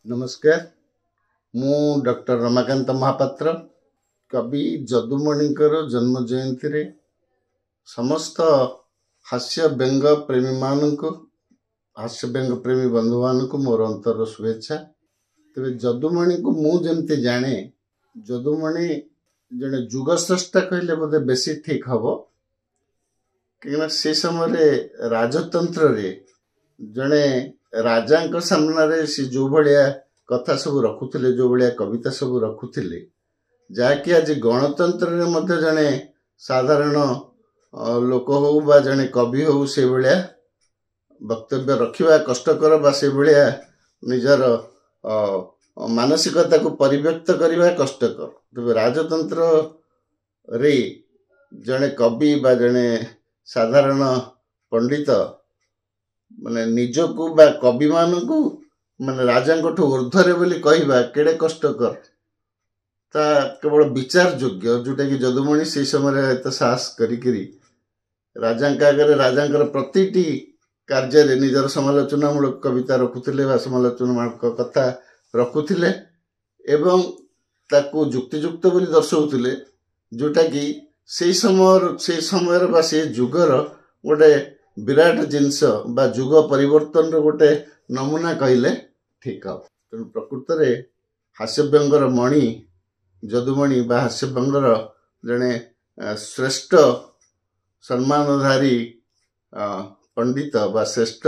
नमस्कार। मु डॉक्टर रमाकांत महापात्र कवि जदुमणिकर जन्म जयंती रे समस्त हास्य व्यंग प्रेमी मानक हास्य व्यंग प्रेमी बंधु मानक मोर अंतर शुभेच्छा। तेरे जदुमणि को मु जमती जाने जदुमणि जने जुग स्रष्टा कहले बोधे बेसी ठीक हबो कि से समय राजतंत्र रे जने राजा सामने सी जो भाया कथा सब रखुले जो भाया कविता सब रखुले जहाँकि आज गणतंत्र जने साधारण लोक हो बा जने कवि हो से भाया वक्तव्य रखा कष्टकर बा से भाया निजर मानसिकता को परिव्यक्त करने कष्टकर। तेज राजतंत्र रे जने कवि बा जने साधारण पंडित माने निजको बा कवि मानकु माने राजा ऊर्ध्वरे बोली कहवा केड़े कष्टकर ता केवल विचार योग्य जोटा कि जदुमणि से समय एत साहस करी राजा आगे राजा प्रतिटी कार्य निजर समालोचनामूलक कविता रखुले बा समालोचनामूलक कथा रखुले एवं ताकू जुक्तियुक्त बोली दर्शाउले जोटा कि से समय बा से जुगर गोटे विराट जिनस बा जुग परिवर्तन गोटे नमूना कहले ठीक हम। तेणु प्रकृत में हास्यव्यंगर मणि जदुमणि बा हास्यव्यंगर जड़े श्रेष्ठ सम्मानधारी पंडित बा श्रेष्ठ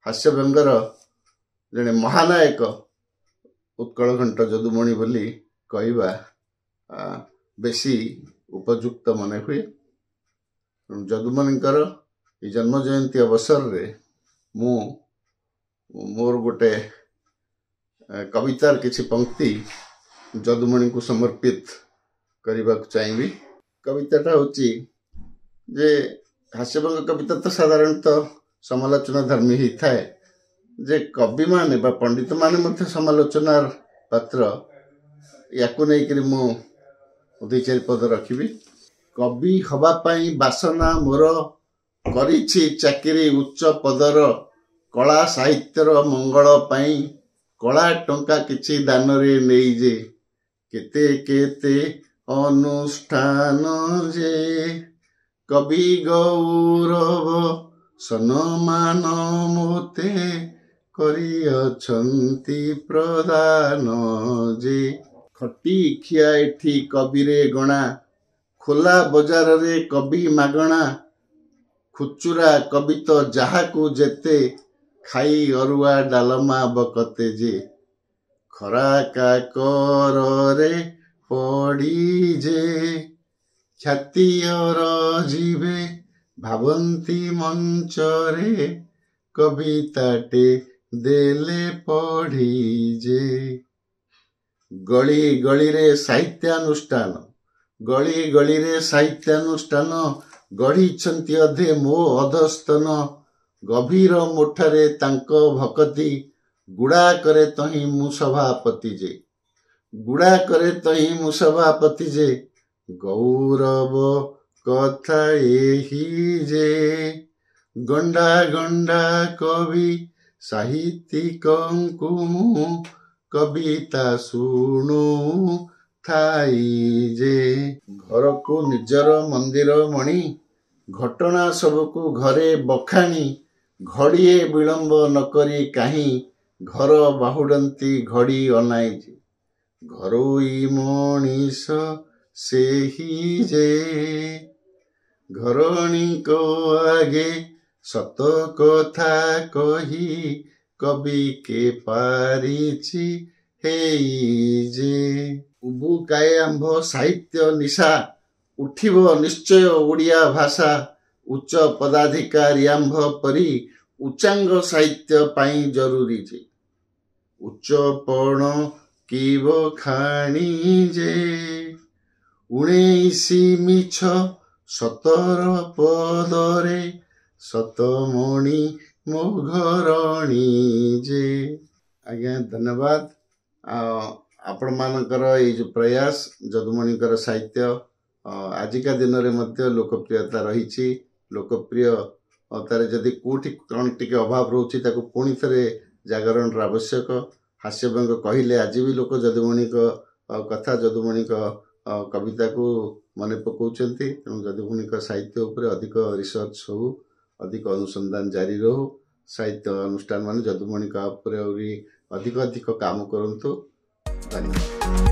हास्यव्यंगर जड़े महानायक उत्कलघंट जदुमणि बोली कहवा बेसी उपयुक्त मन हुए। जदुमणिकर जन्म जयंती अवसर रे मु मोर गोटे कवितार किसी पंक्ति जदुमणि को समर्पित करने को चाहिए। कविताटा होची जे हास्यव्यंग कविता तो साधारणतः समालोचना धर्मी ही थाए जे कवि माने बा पंडित माने मध्य समालोचनार पात्र याकु नहीं करी मु दुई चार पद रखिबी। कवि हवा पाई बासना मोर करिछि चाकरी उच्च पदर कला साहित्यर मंगल पाई कला टंका किछि दान रे नेई जे केते केते अनुष्ठान जे कवि गौरव सम्मान मोते करिअछन्ति प्रदान जे खटी खिया एठी कवि रे गणा खोला बजार रे कवि मागणा खुचुरा कवि तो जहाकू जेते खाई अरुआ डालमा बकते जे खरा काकर रे पड़ी जे ख्यातियर जीवे भावंती मंच रे कविताटे देले पढ़ी जे गली गली रे साहित्यानुष्ठान गली गली रे साहित्यानुष्ठान गढ़ी अधे मो अधस्तन गभीर मोठरे तांको भकति गुड़ा करे तही मु सभापति जे गुड़ा करे तही मु सभापति जे गौरव कथा एही जे गंडा गंडा कवि साहित्यिकंकु मु कविता शुणु थाई जे घर को निजर मंदिर मणि घटना सबको घरे बखाणी घड़िए विलंब नकरी कहीं घर बाहुडंती घड़ी अनाई जे घरोई मनीष से ही जे घरणी को आगे सत कथा कही कवि के पारिछि हेई जे उबु काए आंभ साहित्य निशा उठिबो निश्चय ओडिया भाषा उच्च पदाधिकारी आंभ परी उच्चांग साहित्य पाई जरूरी जे उच्च पण कीबो खाणी जे 19 मिछ 17 पदरे सतमणि मो घरणी जे। आज्ञा धन्यवाद। आपण मानकर ये जो प्रयास जदुमणिकर साहित्य आजिका दिन में लोकप्रियता रही लोकप्रियतार जदि कौटी कौन टी अभाव रोचे पुणी थे जागरण आवश्यक ହାସ୍ୟବ୍ୟଙ୍ଗ କହିଲେ ଆଜି ବି ଲୋକ ଯଦୁମଣିଙ୍କ କଥା, ଯଦୁମଣିଙ୍କ କବିତାକୁ ମନେ ପକାଉଛନ୍ତି। ତେଣୁ ଯଦୁମଣିଙ୍କ ସାହିତ୍ୟ ଉପରେ ଅଧିକ ରିସର୍ଚ୍ଚ ହଉ, ଅଧିକ ଅନୁସନ୍ଧାନ ଜାରି ରହୁ। ସାହିତ୍ୟ ଅନୁଷ୍ଠାନ ମାନେ ଯଦୁମଣିଙ୍କ ଉପରେ ଆହୁରି ଅଧିକ କାମ କରନ୍ତୁ। ଧନ୍ୟବାଦ।